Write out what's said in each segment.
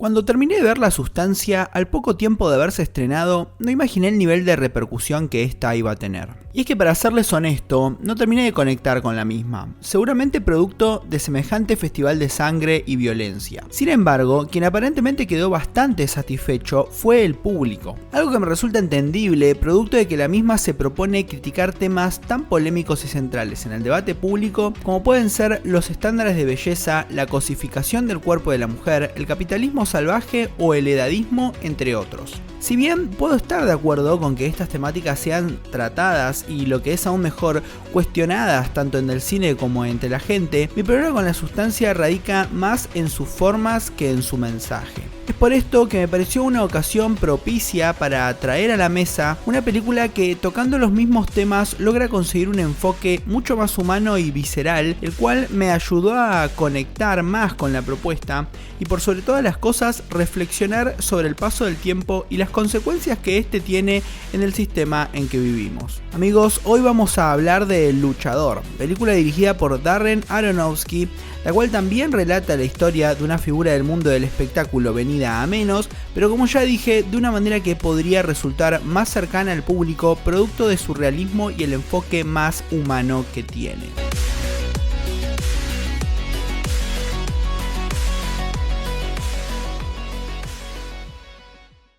Cuando terminé de ver La Sustancia, al poco tiempo de haberse estrenado, no imaginé el nivel de repercusión que esta iba a tener. Y es que para serles honesto, no terminé de conectar con la misma, seguramente producto de semejante festival de sangre y violencia. Sin embargo, quien aparentemente quedó bastante satisfecho fue el público, algo que me resulta entendible, producto de que la misma se propone criticar temas tan polémicos y centrales en el debate público como pueden ser los estándares de belleza, la cosificación del cuerpo de la mujer, el capitalismo salvaje o el edadismo, entre otros. Si bien puedo estar de acuerdo con que estas temáticas sean tratadas y lo que es aún mejor, cuestionadas tanto en el cine como entre la gente, mi problema con La Sustancia radica más en sus formas que en su mensaje. Es por esto que me pareció una ocasión propicia para traer a la mesa una película que, tocando los mismos temas, logra conseguir un enfoque mucho más humano y visceral, el cual me ayudó a conectar más con la propuesta y, por sobre todas las cosas, reflexionar sobre el paso del tiempo y las consecuencias que este tiene en el sistema en que vivimos. Amigos, hoy vamos a hablar de El Luchador, película dirigida por Darren Aronofsky, la cual también relata la historia de una figura del mundo del espectáculo venida a menos, pero como ya dije, de una manera que podría resultar más cercana al público, producto de su realismo y el enfoque más humano que tiene.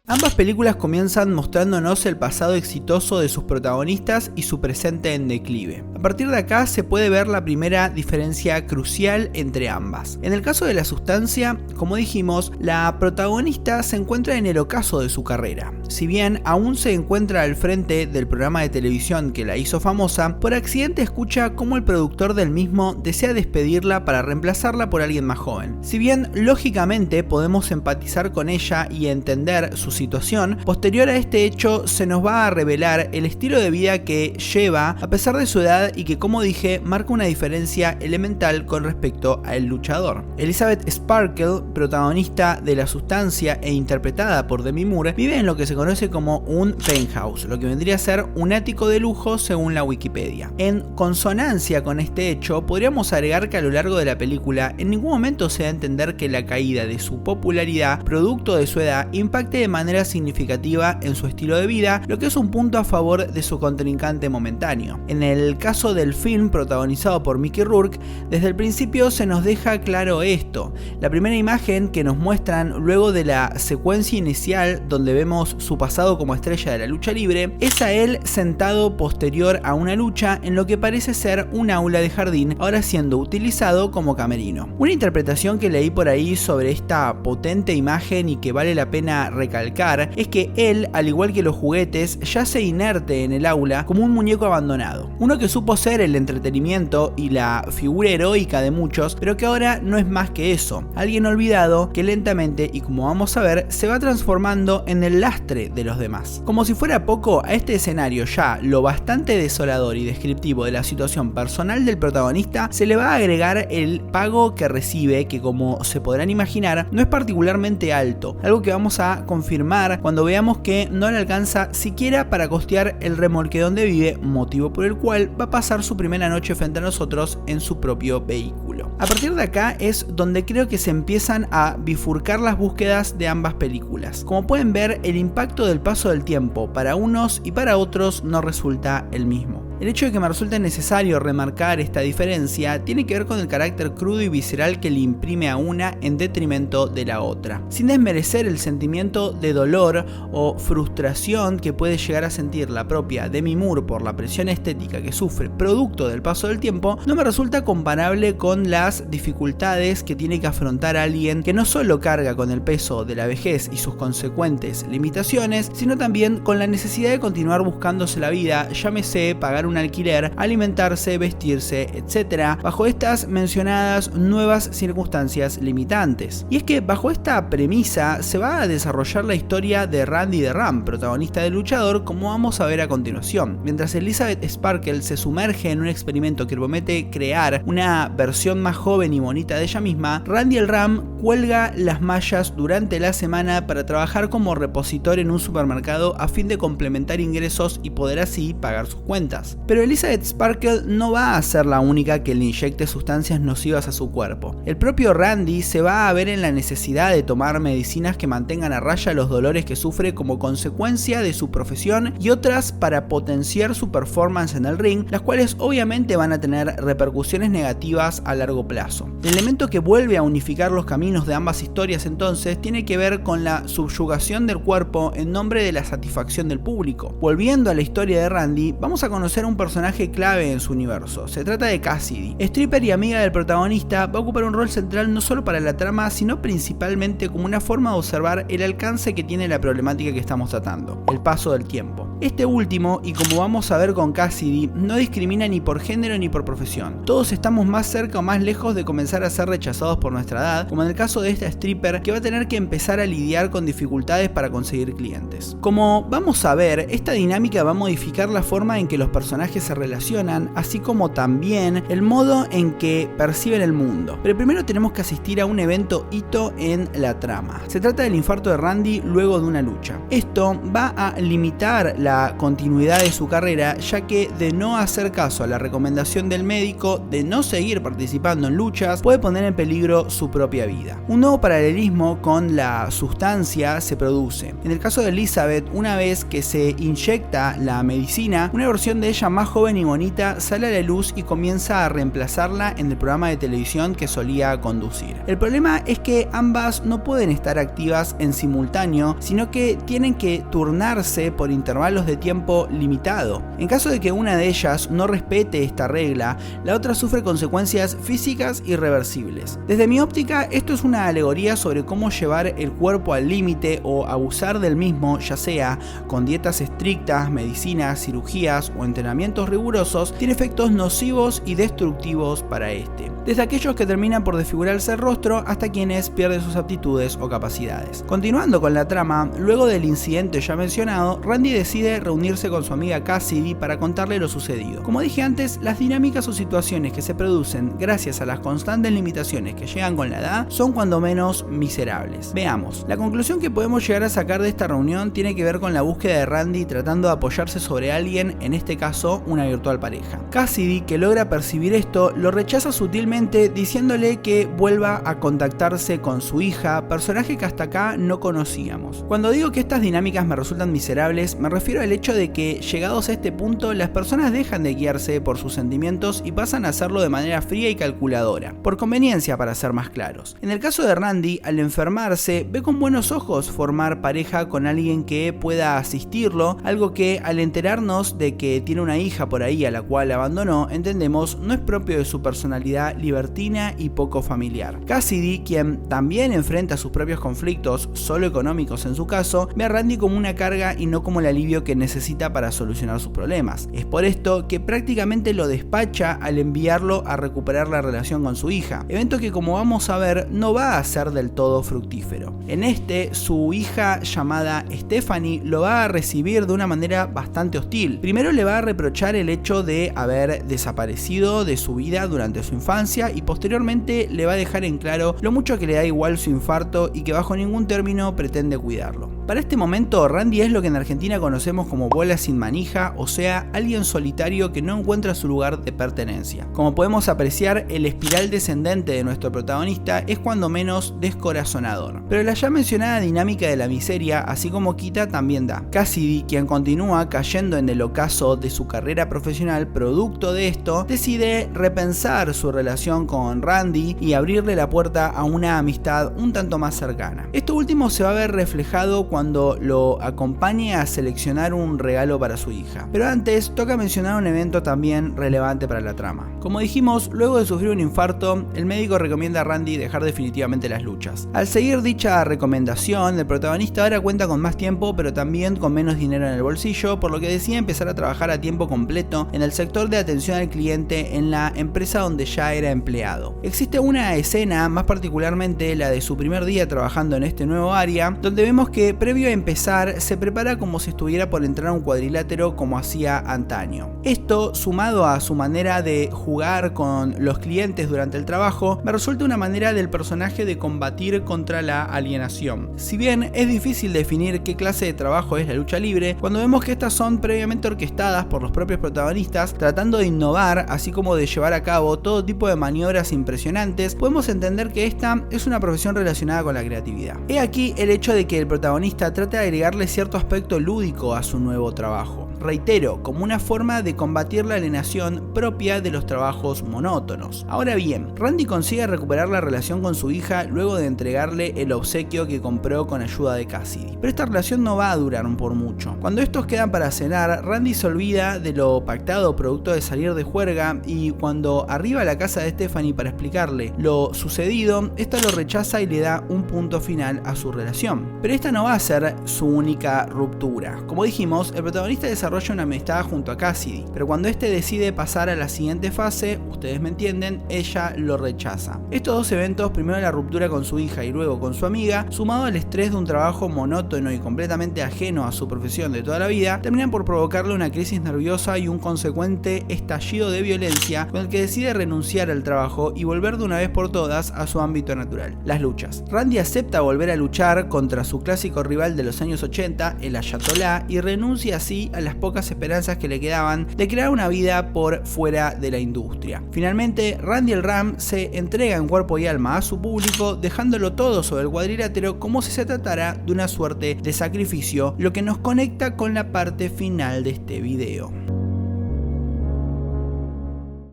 Ambas películas comienzan mostrándonos el pasado exitoso de sus protagonistas y su presente en declive. A partir de acá se puede ver la primera diferencia crucial entre ambas. En el caso de La Sustancia, como dijimos, la protagonista se encuentra en el ocaso de su carrera. Si bien aún se encuentra al frente del programa de televisión que la hizo famosa, por accidente escucha cómo el productor del mismo desea despedirla para reemplazarla por alguien más joven. Si bien lógicamente podemos empatizar con ella y entender su situación, posterior a este hecho se nos va a revelar el estilo de vida que lleva a pesar de su edad y que, como dije, marca una diferencia elemental con respecto a El Luchador. Elizabeth Sparkle, protagonista de La Sustancia e interpretada por Demi Moore, vive en lo que se conoce como un penthouse, lo que vendría a ser un ático de lujo según la Wikipedia. En consonancia con este hecho, podríamos agregar que a lo largo de la película en ningún momento se da a entender que la caída de su popularidad, producto de su edad, impacte de manera significativa en su estilo de vida, lo que es un punto a favor de su contrincante momentáneo. En el caso del film protagonizado por Mickey Rourke, desde el principio se nos deja claro esto. La primera imagen que nos muestran luego de la secuencia inicial donde vemos su pasado como estrella de la lucha libre, es a él sentado posterior a una lucha en lo que parece ser un aula de jardín, ahora siendo utilizado como camerino. Una interpretación que leí por ahí sobre esta potente imagen y que vale la pena recalcar es que él, al igual que los juguetes, yace inerte en el aula como un muñeco abandonado. Uno que supo ser el entretenimiento y la figura heroica de muchos, pero que ahora no es más que eso. Alguien olvidado que lentamente, y como vamos a ver, se va transformando en el lastre de los demás. Como si fuera poco, a este escenario ya lo bastante desolador y descriptivo de la situación personal del protagonista, se le va a agregar el pago que recibe, que como se podrán imaginar, no es particularmente alto, algo que vamos a confirmar cuando veamos que no le alcanza siquiera para costear el remolque donde vive, motivo por el cual va a pasar su primera noche frente a nosotros en su propio vehículo. A partir de acá es donde creo que se empiezan a bifurcar las búsquedas de ambas películas. Como pueden ver, el impacto del paso del tiempo para unos y para otros no resulta el mismo. El hecho de que me resulte necesario remarcar esta diferencia tiene que ver con el carácter crudo y visceral que le imprime a una en detrimento de la otra. Sin desmerecer el sentimiento de dolor o frustración que puede llegar a sentir la propia Demi Moore por la presión estética que sufre producto del paso del tiempo, no me resulta comparable con las dificultades que tiene que afrontar alguien que no solo carga con el peso de la vejez y sus consecuentes limitaciones, sino también con la necesidad de continuar buscándose la vida, llámese pagar un alquiler, alimentarse, vestirse, etc., bajo estas mencionadas nuevas circunstancias limitantes. Y es que bajo esta premisa se va a desarrollar la historia de Randy the Ram, protagonista del Luchador, como vamos a ver a continuación. Mientras Elizabeth Sparkle se sumerge en un experimento que promete crear una versión más joven y bonita de ella misma, Randy el Ram cuelga las mallas durante la semana para trabajar como repositor en un supermercado a fin de complementar ingresos y poder así pagar sus cuentas. drogas. Pero Elizabeth Sparkle no va a ser la única que le inyecte sustancias nocivas a su cuerpo. El propio Randy se va a ver en la necesidad de tomar medicinas que mantengan a raya los dolores que sufre como consecuencia de su profesión y otras para potenciar su performance en el ring, las cuales obviamente van a tener repercusiones negativas a largo plazo. El elemento que vuelve a unificar los caminos de ambas historias entonces tiene que ver con la subyugación del cuerpo en nombre de la satisfacción del público. Volviendo a la historia de Randy, vamos a conocer a un personaje clave en su universo. Se trata de Cassidy. Stripper y amiga del protagonista, va a ocupar un rol central no solo para la trama, sino principalmente como una forma de observar el alcance que tiene la problemática que estamos tratando, el paso del tiempo. Este último, y como vamos a ver con Cassidy, no discrimina ni por género ni por profesión. Todos estamos más cerca o más lejos de comenzar a ser rechazados por nuestra edad, como en el caso de esta stripper que va a tener que empezar a lidiar con dificultades para conseguir clientes. Como vamos a ver, esta dinámica va a modificar la forma en que los personajes se relacionan, así como también el modo en que perciben el mundo. Pero primero tenemos que asistir a un evento hito en la trama. Se trata del infarto de Randy luego de una lucha. Esto va a limitar la continuidad de su carrera, ya que de no hacer caso a la recomendación del médico de no seguir participando en luchas, puede poner en peligro su propia vida. Un nuevo paralelismo con la sustancia se produce. En el caso de Elizabeth, una vez que se inyecta la medicina, una versión de ella más joven y bonita sale a la luz y comienza a reemplazarla en el programa de televisión que solía conducir. El problema es que ambas no pueden estar activas en simultáneo, sino que tienen que turnarse por intervalos de tiempo limitado. En caso de que una de ellas no respete esta regla, la otra sufre consecuencias físicas irreversibles. Desde mi óptica, esto es una alegoría sobre cómo llevar el cuerpo al límite o abusar del mismo, ya sea con dietas estrictas, medicinas, cirugías o entrenamientos rigurosos, tiene efectos nocivos y destructivos para este. Desde aquellos que terminan por desfigurarse el rostro hasta quienes pierden sus aptitudes o capacidades. Continuando con la trama, luego del incidente ya mencionado, Randy decide reunirse con su amiga Cassidy para contarle lo sucedido. Como dije antes, las dinámicas o situaciones que se producen gracias a las constantes limitaciones que llegan con la edad son cuando menos miserables. Veamos, la conclusión que podemos llegar a sacar de esta reunión tiene que ver con la búsqueda de Randy tratando de apoyarse sobre alguien, en este caso una virtual pareja. Cassidy, que logra percibir esto, lo rechaza sutilmente diciéndole que vuelva a contactarse con su hija, personaje que hasta acá no conocíamos. Cuando digo que estas dinámicas me resultan miserables, me refiero al hecho de que llegados a este punto las personas dejan de guiarse por sus sentimientos y pasan a hacerlo de manera fría y calculadora, por conveniencia para ser más claros. En el caso de Randy, al enfermarse, ve con buenos ojos formar pareja con alguien que pueda asistirlo, algo que al enterarnos de que tiene una hija por ahí a la cual abandonó, entendemos no es propio de su personalidad libertina y poco familiar. Cassidy, quien también enfrenta sus propios conflictos, solo económicos en su caso, ve a Randy como una carga y no como el alivio que necesita para solucionar sus problemas. Es por esto que prácticamente lo despacha al enviarlo a recuperar la relación con su hija, evento que, como vamos a ver, no va a ser del todo fructífero. En este, su hija llamada Stephanie lo va a recibir de una manera bastante hostil. Primero le va a reprochar el hecho de haber desaparecido de su vida durante su infancia y posteriormente le va a dejar en claro lo mucho que le da igual su infarto y que bajo ningún término pretende cuidarlo. Para este momento, Randy es lo que en Argentina conocemos como bola sin manija, o sea, alguien solitario que no encuentra su lugar de pertenencia. Como podemos apreciar, el espiral descendente de nuestro protagonista es cuando menos descorazonador. Pero la ya mencionada dinámica de la miseria, así como quita, también da. Cassidy, quien continúa cayendo en el ocaso de su carrera profesional producto de esto, decide repensar su relación con Randy y abrirle la puerta a una amistad un tanto más cercana. Esto último se va a ver reflejado cuando lo acompañe a seleccionar un regalo para su hija. Pero antes, toca mencionar un evento también relevante para la trama. Como dijimos, luego de sufrir un infarto, el médico recomienda a Randy dejar definitivamente las luchas. Al seguir dicha recomendación, el protagonista ahora cuenta con más tiempo, pero también con menos dinero en el bolsillo, por lo que decide empezar a trabajar a tiempo completo en el sector de atención al cliente en la empresa donde ya era empleado. Existe una escena, más particularmente la de su primer día trabajando en este nuevo área, donde vemos que previo a empezar se prepara como si estuviera por entrar a un cuadrilátero como hacía antaño. Esto, sumado a su manera de jugar con los clientes durante el trabajo, me resulta una manera del personaje de combatir contra la alienación. Si bien es difícil definir qué clase de trabajo es la lucha libre, cuando vemos que estas son previamente orquestadas por los propios protagonistas, tratando de innovar, así como de llevar a cabo todo tipo de maniobras impresionantes, podemos entender que esta es una profesión relacionada con la creatividad. He aquí el hecho de que el protagonista trata de agregarle cierto aspecto lúdico a su nuevo trabajo. Reitero, como una forma de combatir la alienación propia de los trabajos monótonos. Ahora bien, Randy consigue recuperar la relación con su hija luego de entregarle el obsequio que compró con ayuda de Cassidy. Pero esta relación no va a durar por mucho. Cuando estos quedan para cenar, Randy se olvida de lo pactado producto de salir de juerga, y cuando arriba a la casa de Stephanie para explicarle lo sucedido, esta lo rechaza y le da un punto final a su relación. Pero esta no va a ser su única ruptura. Como dijimos, el protagonista desarrolla una amistad junto a Cassidy, pero cuando este decide pasar a la siguiente fase, ustedes me entienden, ella lo rechaza. Estos dos eventos, primero la ruptura con su hija y luego con su amiga, sumado al estrés de un trabajo monótono y completamente ajeno a su profesión de toda la vida, terminan por provocarle una crisis nerviosa y un consecuente estallido de violencia, con el que decide renunciar al trabajo y volver de una vez por todas a su ámbito natural, las luchas. Randy acepta volver a luchar contra su clásico rival de los años 80, el Ayatolá, y renuncia así a las pocas esperanzas que le quedaban de crear una vida por fuera de la industria. Finalmente, Randy el Ram se entrega en cuerpo y alma a su público, dejándolo todo sobre el cuadrilátero como si se tratara de una suerte de sacrificio, lo que nos conecta con la parte final de este video.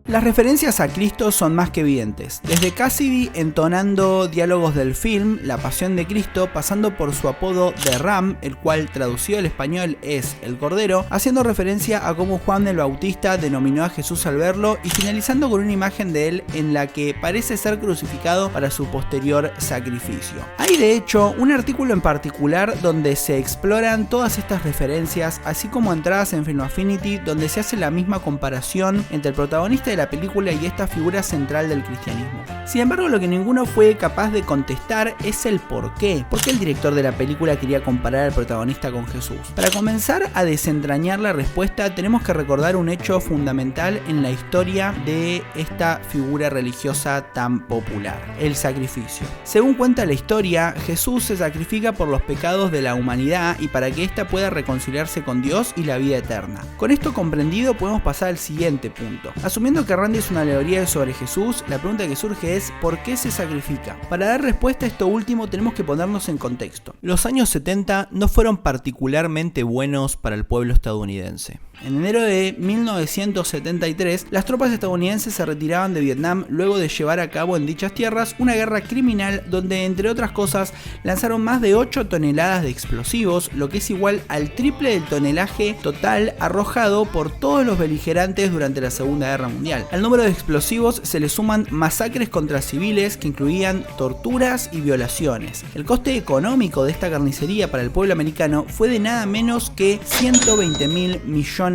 Las referencias a Cristo son más que evidentes, desde Cassidy entonando diálogos del film La Pasión de Cristo, pasando por su apodo de Ram, el cual traducido al español es el Cordero, haciendo referencia a cómo Juan el Bautista denominó a Jesús al verlo, y finalizando con una imagen de él en la que parece ser crucificado para su posterior sacrificio. Hay de hecho un artículo en particular donde se exploran todas estas referencias, así como entradas en Film Affinity donde se hace la misma comparación entre el protagonista de la película y esta figura central del cristianismo. Sin embargo, lo que ninguno fue capaz de contestar es el por qué. ¿Por qué el director de la película quería comparar al protagonista con Jesús? Para comenzar a desentrañar la respuesta, tenemos que recordar un hecho fundamental en la historia de esta figura religiosa tan popular: el sacrificio. Según cuenta la historia, Jesús se sacrifica por los pecados de la humanidad y para que ésta pueda reconciliarse con Dios y la vida eterna. Con esto comprendido, podemos pasar al siguiente punto. Asumiendo que Randy es una alegoría sobre Jesús, la pregunta que surge es ¿por qué se sacrifica? Para dar respuesta a esto último tenemos que ponernos en contexto. Los años 70 no fueron particularmente buenos para el pueblo estadounidense. En enero de 1973, las tropas estadounidenses se retiraban de Vietnam luego de llevar a cabo en dichas tierras una guerra criminal donde, entre otras cosas, lanzaron más de 8 toneladas de explosivos, lo que es igual al triple del tonelaje total arrojado por todos los beligerantes durante la Segunda Guerra Mundial. Al número de explosivos se le suman masacres contra civiles que incluían torturas y violaciones. El coste económico de esta carnicería para el pueblo americano fue de nada menos que $120.000 millones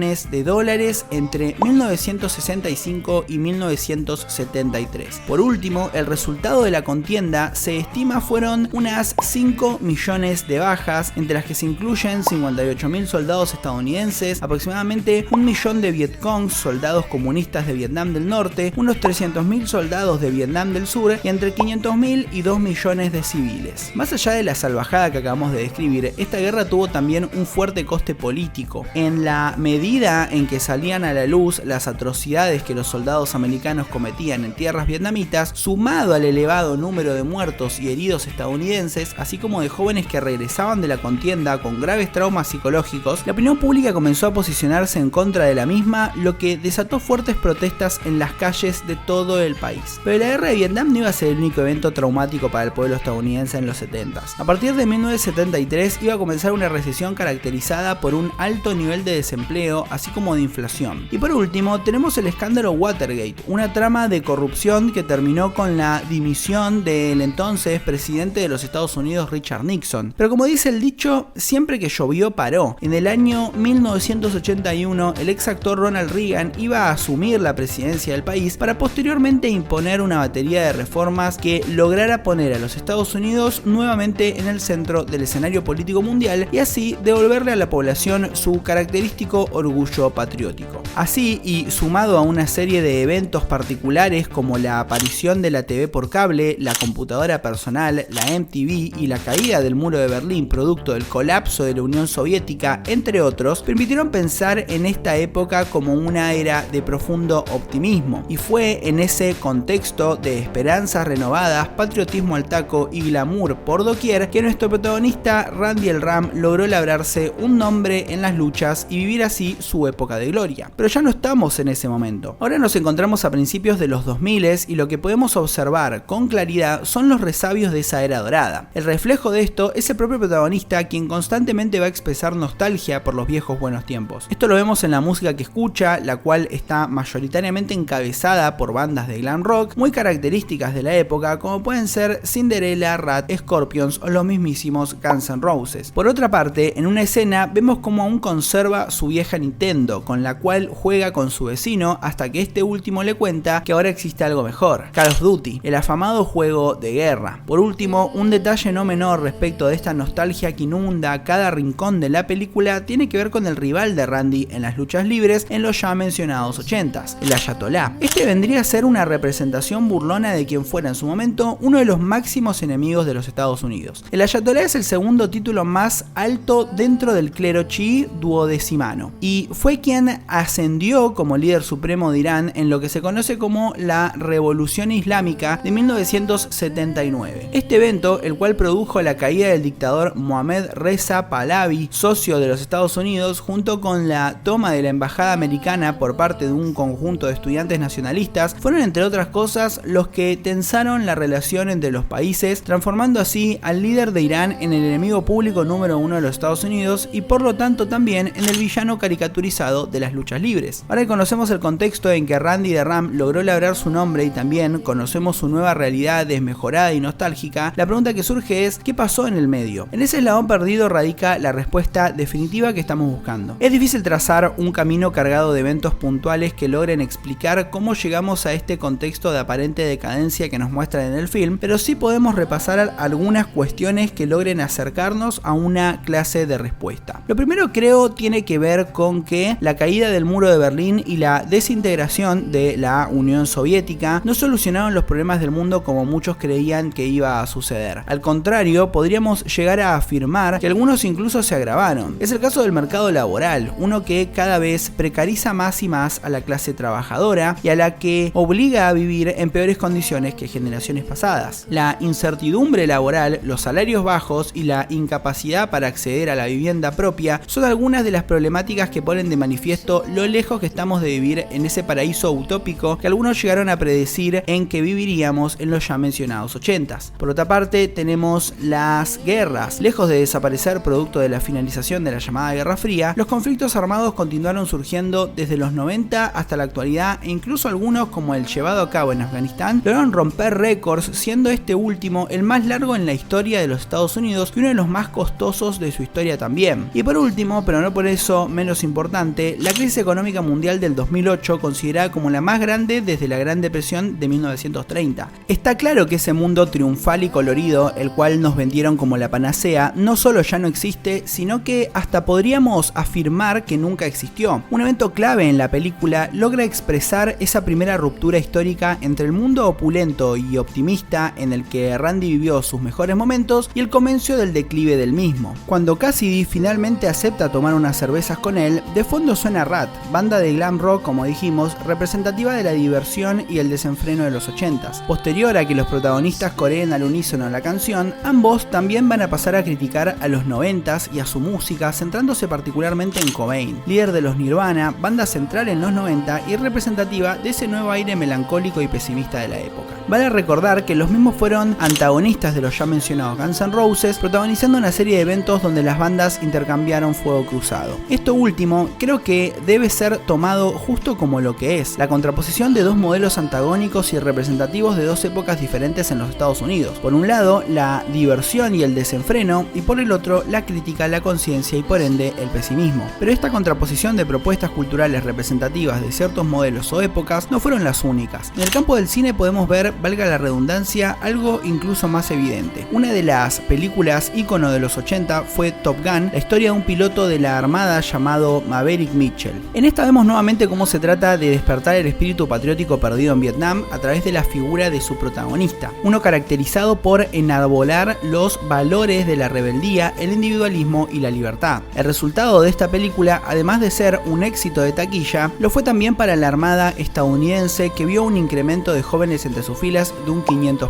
entre 1965 y 1973. Por último, el resultado de la contienda se estima fueron unas 5 millones de bajas, entre las que se incluyen 58.000 soldados estadounidenses, aproximadamente 1 millón de Vietcong, soldados comunistas de Vietnam del Norte, unos 300.000 soldados de Vietnam del Sur y entre 500.000 y 2 millones de civiles. Más allá de la salvajada que acabamos de describir, esta guerra tuvo también un fuerte coste político. En la medida en que salían a la luz las atrocidades que los soldados americanos cometían en tierras vietnamitas, sumado al elevado número de muertos y heridos estadounidenses, así como de jóvenes que regresaban de la contienda con graves traumas psicológicos, la opinión pública comenzó a posicionarse en contra de la misma, lo que desató fuertes protestas en las calles de todo el país. Pero la guerra de Vietnam no iba a ser el único evento traumático para el pueblo estadounidense en los 70s. A partir de 1973 iba a comenzar una recesión caracterizada por un alto nivel de desempleo desempleo, así como de inflación. Y por último, tenemos el escándalo Watergate, una trama de corrupción que terminó con la dimisión del entonces presidente de los Estados Unidos, Richard Nixon. Pero como dice el dicho, siempre que llovió paró. En el año 1981, el ex actor Ronald Reagan iba a asumir la presidencia del país para posteriormente imponer una batería de reformas que lograra poner a los Estados Unidos nuevamente en el centro del escenario político mundial y así devolverle a la población su característico orgullo patriótico. Así, y sumado a una serie de eventos particulares como la aparición de la TV por cable, la computadora personal, la MTV y la caída del muro de Berlín producto del colapso de la Unión Soviética, entre otros, permitieron pensar en esta época como una era de profundo optimismo. Y fue en ese contexto de esperanzas renovadas, patriotismo al taco y glamour por doquier que nuestro protagonista Randy el Ram logró labrarse un nombre en las luchas y vivir así su época de gloria. Pero ya no estamos en ese momento. Ahora nos encontramos a principios de los 2000 y lo que podemos observar con claridad son los resabios de esa era dorada. El reflejo de esto es el propio protagonista, quien constantemente va a expresar nostalgia por los viejos buenos tiempos. Esto lo vemos en la música que escucha, la cual está mayoritariamente encabezada por bandas de glam rock muy características de la época, como pueden ser Cinderella, Rat, Scorpions o los mismísimos Guns N' Roses. Por otra parte, en una escena vemos cómo aún conserva su vieja Nintendo, con la cual juega con su vecino hasta que este último le cuenta que ahora existe algo mejor: Call of Duty, el afamado juego de guerra. Por último, un detalle no menor respecto de esta nostalgia que inunda cada rincón de la película tiene que ver con el rival de Randy en las luchas libres en los ya mencionados 80s, el Ayatolá. Este vendría a ser una representación burlona de quien fuera en su momento uno de los máximos enemigos de los Estados Unidos. El Ayatolá es el segundo título más alto dentro del clero chií duodecimano y fue quien ascendió como líder supremo de Irán en lo que se conoce como la Revolución Islámica de 1979. Este evento, el cual produjo la caída del dictador Mohammad Reza Pahlavi, socio de los Estados Unidos, junto con la toma de la embajada americana por parte de un conjunto de estudiantes nacionalistas, fueron entre otras cosas los que tensaron la relación entre los países, transformando así al líder de Irán en el enemigo público número uno de los Estados Unidos y por lo tanto también en el villano caricaturizado de las luchas libres. Ahora que conocemos el contexto en que Randy the Ram logró labrar su nombre y también conocemos su nueva realidad desmejorada y nostálgica, la pregunta que surge es: ¿qué pasó en el medio? En ese eslabón perdido radica la respuesta definitiva que estamos buscando. Es difícil trazar un camino cargado de eventos puntuales que logren explicar cómo llegamos a este contexto de aparente decadencia que nos muestran en el film, pero sí podemos repasar algunas cuestiones que logren acercarnos a una clase de respuesta. Lo primero, creo, tiene que ver con que la caída del muro de Berlín y la desintegración de la Unión Soviética no solucionaron los problemas del mundo como muchos creían que iba a suceder. Al contrario, podríamos llegar a afirmar que algunos incluso se agravaron. Es el caso del mercado laboral, uno que cada vez precariza más y más a la clase trabajadora y a la que obliga a vivir en peores condiciones que generaciones pasadas. La incertidumbre laboral, los salarios bajos y la incapacidad para acceder a la vivienda propia son algunas de las problemáticas que ponen de manifiesto lo lejos que estamos de vivir en ese paraíso utópico que algunos llegaron a predecir en que viviríamos en los ya mencionados 80s. Por otra parte, tenemos las guerras. Lejos de desaparecer producto de la finalización de la llamada Guerra Fría, los conflictos armados continuaron surgiendo desde los 90 hasta la actualidad e incluso algunos, como el llevado a cabo en Afganistán, lograron romper récords, siendo este último el más largo en la historia de los Estados Unidos y uno de los más costosos de su historia también. Y por último, pero no por eso menos importante, la crisis económica mundial del 2008, considerada como la más grande desde la Gran Depresión de 1930. Está claro que ese mundo triunfal y colorido, el cual nos vendieron como la panacea, no solo ya no existe, sino que hasta podríamos afirmar que nunca existió. Un evento clave en la película logra expresar esa primera ruptura histórica entre el mundo opulento y optimista en el que Randy vivió sus mejores momentos y el comienzo del declive del mismo. Cuando Cassidy finalmente acepta tomar unas cervezas con él, de fondo suena Rat, banda de glam rock, como dijimos, representativa de la diversión y el desenfreno de los 80s. Posterior a que los protagonistas coreen al unísono la canción, ambos también van a pasar a criticar a los 90s y a su música, centrándose particularmente en Cobain, líder de los Nirvana, banda central en los 90 y representativa de ese nuevo aire melancólico y pesimista de la época. Vale recordar que los mismos fueron antagonistas de los ya mencionados Guns N' Roses, protagonizando una serie de eventos donde las bandas intercambiaron fuego cruzado. Esto último último, creo que debe ser tomado justo como lo que es, la contraposición de dos modelos antagónicos y representativos de dos épocas diferentes en los Estados Unidos. Por un lado, la diversión y el desenfreno, y por el otro, la crítica, la conciencia y por ende el pesimismo. Pero esta contraposición de propuestas culturales representativas de ciertos modelos o épocas no fueron las únicas. En el campo del cine podemos ver, valga la redundancia, algo incluso más evidente. Una de las películas ícono de los 80 fue Top Gun, la historia de un piloto de la Armada llamado Maverick Mitchell. En esta vemos nuevamente cómo se trata de despertar el espíritu patriótico perdido en Vietnam a través de la figura de su protagonista, uno caracterizado por enarbolar los valores de la rebeldía, el individualismo y la libertad. El resultado de esta película, además de ser un éxito de taquilla, lo fue también para la Armada estadounidense, que vio un incremento de jóvenes entre sus filas de un 500%.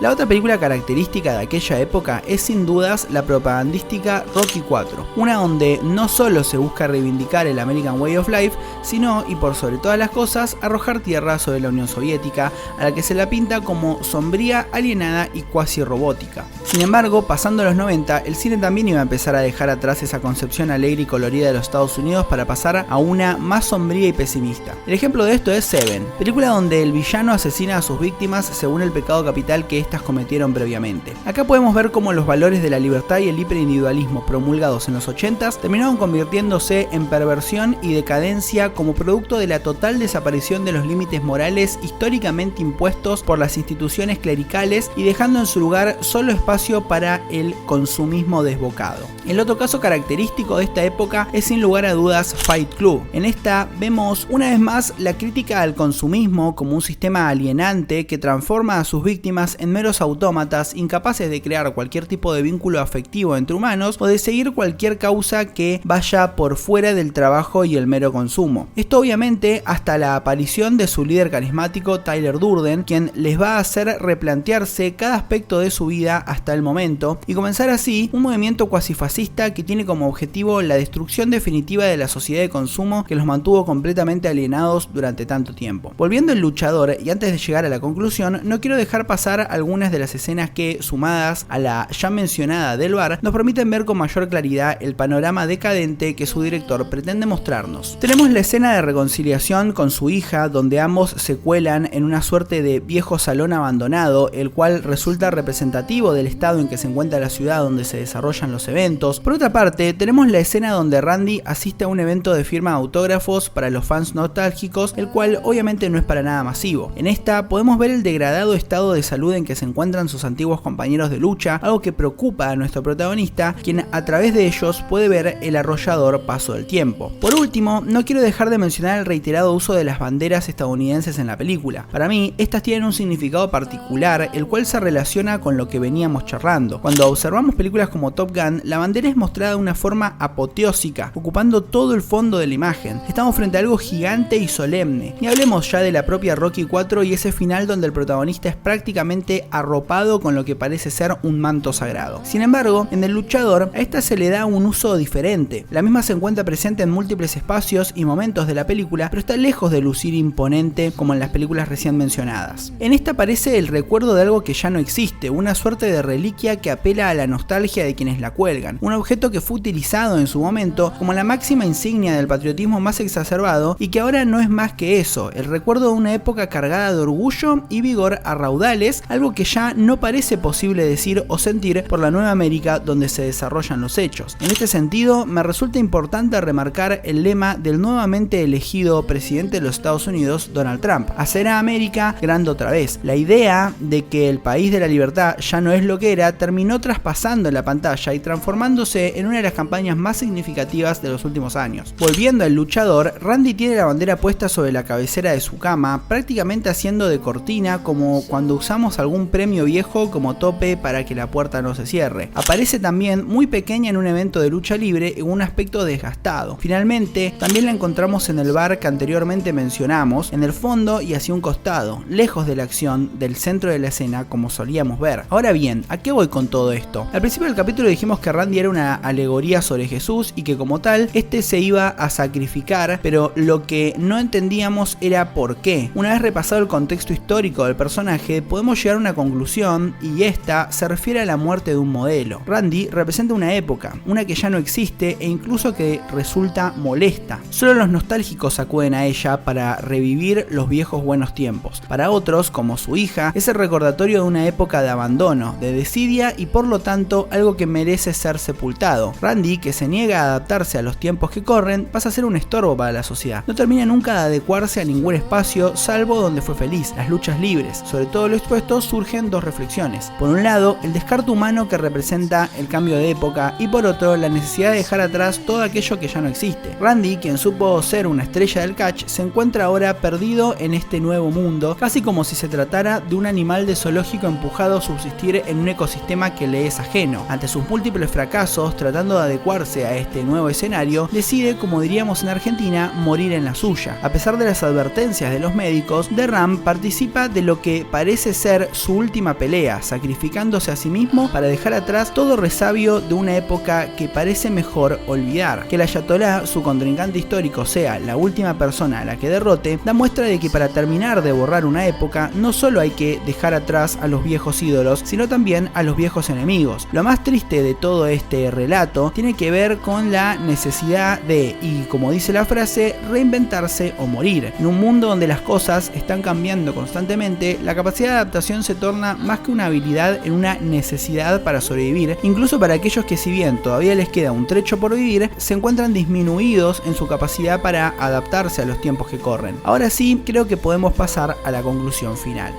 La otra película característica de aquella época es sin dudas la propagandística Rocky IV, una donde no solo se busca reivindicar el American Way of Life, sino, y por sobre todas las cosas, arrojar tierra sobre la Unión Soviética, a la que se la pinta como sombría, alienada y cuasi robótica. Sin embargo, pasando los 90, el cine también iba a empezar a dejar atrás esa concepción alegre y colorida de los Estados Unidos para pasar a una más sombría y pesimista. El ejemplo de esto es Seven, película donde el villano asesina a sus víctimas según el pecado capital que éstas cometieron previamente. Acá podemos ver cómo los valores de la libertad y el hiperindividualismo promulgados en los 80s terminaron convirtiéndose en perversión y decadencia como producto de la total desaparición de los límites morales históricamente impuestos por las instituciones clericales y dejando en su lugar solo espacio para el consumismo desbocado. El otro caso característico de esta época es sin lugar a dudas Fight Club. En esta vemos una vez más la crítica al consumismo como un sistema alienante que transforma a sus víctimas en meros autómatas incapaces de crear cualquier tipo de vínculo afectivo entre humanos o de seguir cualquier causa que vaya por fuera del trabajo y el mero consumo. Esto obviamente hasta la aparición de su líder carismático Tyler Durden, quien les va a hacer replantearse cada aspecto de su vida hasta el momento y comenzar así un movimiento cuasi fascista que tiene como objetivo la destrucción definitiva de la sociedad de consumo que los mantuvo completamente alienados durante tanto tiempo. Volviendo al luchador, y antes de llegar a la conclusión, no quiero dejar pasar algunas de las escenas que, sumadas a la ya mencionada del bar, nos permiten ver con mayor claridad el panorama decadente que su director pretende mostrarnos. Tenemos la escena de reconciliación con su hija, donde ambos se cuelan en una suerte de viejo salón abandonado, el cual resulta representativo del estado en que se encuentra la ciudad donde se desarrollan los eventos. Por otra parte, tenemos la escena donde Randy asiste a un evento de firma de autógrafos para los fans nostálgicos, el cual obviamente no es para nada masivo. En esta podemos ver el degradado estado de salud en que se encuentran sus antiguos compañeros de lucha, algo que preocupa a nuestro protagonista, quien a través de ellos puede ver el arrollador paso del tiempo. Por último, no quiero dejar de mencionar el reiterado uso de las banderas estadounidenses en la película. Para mí, estas tienen un significado particular, el cual se relaciona con lo que veníamos charlando. Cuando observamos películas como Top Gun, la bandera es mostrada de una forma apoteósica, ocupando todo el fondo de la imagen. Estamos frente a algo gigante y solemne. Ni hablemos ya de la propia Rocky IV y ese final donde el protagonista es prácticamente arropado con lo que parece ser un manto sagrado. Sin embargo, en El Luchador, a esta se le da un uso diferente. La misma se encuentra presente en múltiples espacios y momentos de la película, pero está lejos de lucir imponente como en las películas recién mencionadas. En esta aparece el recuerdo de algo que ya no existe, una suerte de reliquia que apela a la nostalgia de quienes la cuelgan, un objeto que fue utilizado en su momento como la máxima insignia del patriotismo más exacerbado y que ahora no es más que eso, el recuerdo de una época cargada de orgullo y vigor a raudales, algo que ya no parece posible decir o sentir por la nueva América donde se desarrollan los hechos. En este sentido, me resulta importante remarcar el lema del nuevamente elegido presidente de los Estados Unidos, Donald Trump: hacer a América grande otra vez. La idea de que el país de la libertad ya no es lo que era terminó traspasando la pantalla y transformándose en una de las campañas más significativas de los últimos años. Volviendo al luchador, Randy tiene la bandera puesta sobre la cabecera de su cama, prácticamente haciendo de cortina, como cuando usamos algún premio viejo como tope para que la puerta no se cierre. Aparece también muy pequeña en un evento de lucha libre en un aspecto desgastado. Finalmente, también la encontramos en el bar que anteriormente mencionamos, en el fondo y hacia un costado, lejos de la acción del centro de la escena como solíamos ver. Ahora bien, ¿a qué voy con todo esto? Al principio del capítulo dijimos que Randy era una alegoría sobre Jesús y que como tal, este se iba a sacrificar, pero lo que no entendíamos era por qué. Una vez repasado el contexto histórico del personaje, podemos llegar a una conclusión y esta se refiere a la muerte de un modelo. Randy representa una época, una que ya no existe e incluso que que resulta molesta. Solo los nostálgicos acuden a ella para revivir los viejos buenos tiempos. Para otros, como su hija, es el recordatorio de una época de abandono, de desidia y por lo tanto algo que merece ser sepultado. Randy, que se niega a adaptarse a los tiempos que corren, pasa a ser un estorbo para la sociedad. No termina nunca de adecuarse a ningún espacio salvo donde fue feliz, las luchas libres. Sobre todo lo expuesto surgen dos reflexiones. Por un lado, el descarte humano que representa el cambio de época y por otro, la necesidad de dejar atrás todo aquello que ya no existe. Randy, quien supo ser una estrella del catch, se encuentra ahora perdido en este nuevo mundo, casi como si se tratara de un animal de zoológico empujado a subsistir en un ecosistema que le es ajeno. Ante sus múltiples fracasos, tratando de adecuarse a este nuevo escenario, decide, como diríamos en Argentina, morir en la suya. A pesar de las advertencias de los médicos, The Ram participa de lo que parece ser su última pelea, sacrificándose a sí mismo para dejar atrás todo resabio de una época que parece mejor olvidar. Que el Ayatolá, su contrincante histórico, sea la última persona a la que derrote, da muestra de que para terminar de borrar una época, no solo hay que dejar atrás a los viejos ídolos, sino también a los viejos enemigos. Lo más triste de todo este relato tiene que ver con la necesidad de, y como dice la frase, reinventarse o morir. En un mundo donde las cosas están cambiando constantemente, la capacidad de adaptación se torna más que una habilidad en una necesidad para sobrevivir, incluso para aquellos que, si bien todavía les queda un trecho por vivir, se encuentran disminuidos en su capacidad para adaptarse a los tiempos que corren. Ahora sí, creo que podemos pasar a la conclusión final.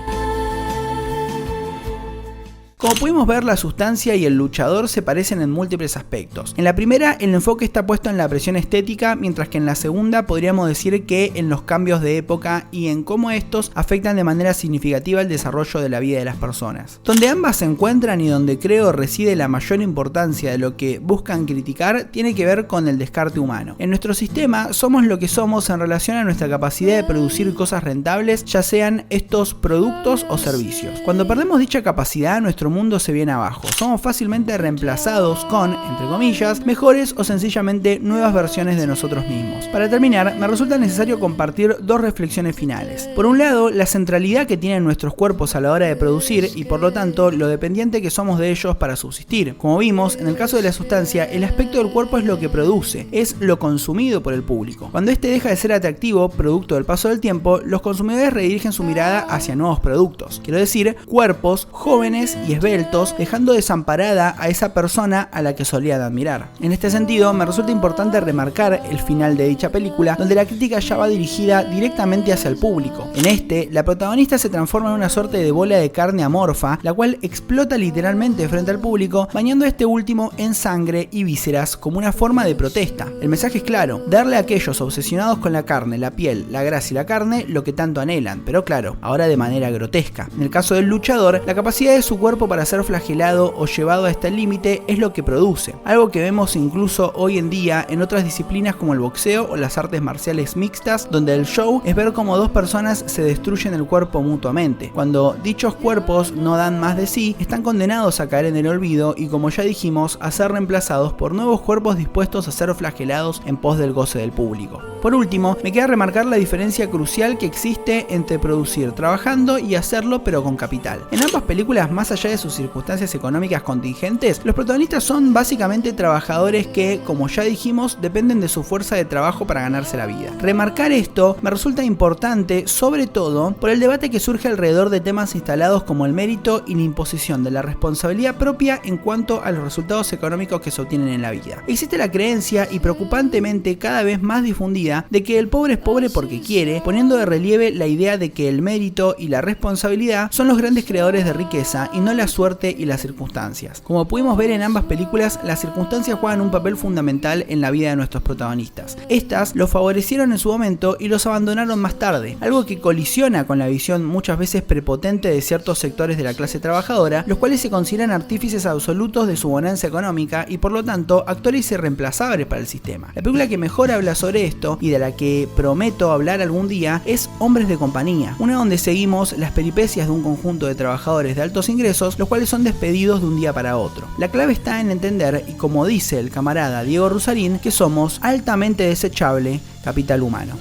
Como pudimos ver, La Sustancia y El Luchador se parecen en múltiples aspectos. En la primera, el enfoque está puesto en la presión estética, mientras que en la segunda podríamos decir que en los cambios de época y en cómo estos afectan de manera significativa el desarrollo de la vida de las personas. Donde ambas se encuentran y donde creo reside la mayor importancia de lo que buscan criticar tiene que ver con el descarte humano. En nuestro sistema somos lo que somos en relación a nuestra capacidad de producir cosas rentables, ya sean estos productos o servicios. Cuando perdemos dicha capacidad, nuestro mundo se viene abajo. Somos fácilmente reemplazados con, entre comillas, mejores o sencillamente nuevas versiones de nosotros mismos. Para terminar, me resulta necesario compartir dos reflexiones finales. Por un lado, la centralidad que tienen nuestros cuerpos a la hora de producir y por lo tanto lo dependiente que somos de ellos para subsistir. Como vimos, en el caso de La Sustancia, el aspecto del cuerpo es lo que produce, es lo consumido por el público. Cuando este deja de ser atractivo, producto del paso del tiempo, los consumidores redirigen su mirada hacia nuevos productos. Quiero decir, cuerpos jóvenes y esbeltos, dejando desamparada a esa persona a la que solían admirar. En este sentido, me resulta importante remarcar el final de dicha película, donde la crítica ya va dirigida directamente hacia el público. En este, la protagonista se transforma en una suerte de bola de carne amorfa, la cual explota literalmente frente al público, bañando a este último en sangre y vísceras como una forma de protesta. El mensaje es claro: darle a aquellos obsesionados con la carne, la piel, la grasa y la carne lo que tanto anhelan, pero claro, ahora de manera grotesca. En el caso del luchador, la capacidad de su cuerpo para ser flagelado o llevado a este límite es lo que produce, algo que vemos incluso hoy en día en otras disciplinas como el boxeo o las artes marciales mixtas, donde el show es ver cómo dos personas se destruyen el cuerpo mutuamente. Cuando dichos cuerpos no dan más de sí, están condenados a caer en el olvido y, como ya dijimos, a ser reemplazados por nuevos cuerpos dispuestos a ser flagelados en pos del goce del público. Por último, me queda remarcar la diferencia crucial que existe entre producir trabajando y hacerlo pero con capital. En ambas películas, más allá de sus circunstancias económicas contingentes, los protagonistas son básicamente trabajadores que, como ya dijimos, dependen de su fuerza de trabajo para ganarse la vida. Remarcar esto me resulta importante, sobre todo por el debate que surge alrededor de temas instalados como el mérito y la imposición de la responsabilidad propia en cuanto a los resultados económicos que se obtienen en la vida. Existe la creencia, y preocupantemente cada vez más difundida, de que el pobre es pobre porque quiere, poniendo de relieve la idea de que el mérito y la responsabilidad son los grandes creadores de riqueza y no la suerte y las circunstancias. Como pudimos ver en ambas películas, las circunstancias juegan un papel fundamental en la vida de nuestros protagonistas. Estas los favorecieron en su momento y los abandonaron más tarde, algo que colisiona con la visión muchas veces prepotente de ciertos sectores de la clase trabajadora, los cuales se consideran artífices absolutos de su bonanza económica y por lo tanto actores irreemplazables para el sistema. La película que mejor habla sobre esto y de la que prometo hablar algún día es Hombres de Compañía, una donde seguimos las peripecias de un conjunto de trabajadores de altos ingresos, los cuales son despedidos de un día para otro. La clave está en entender, y como dice el camarada Diego Rusarín, que somos altamente desechable capital humano.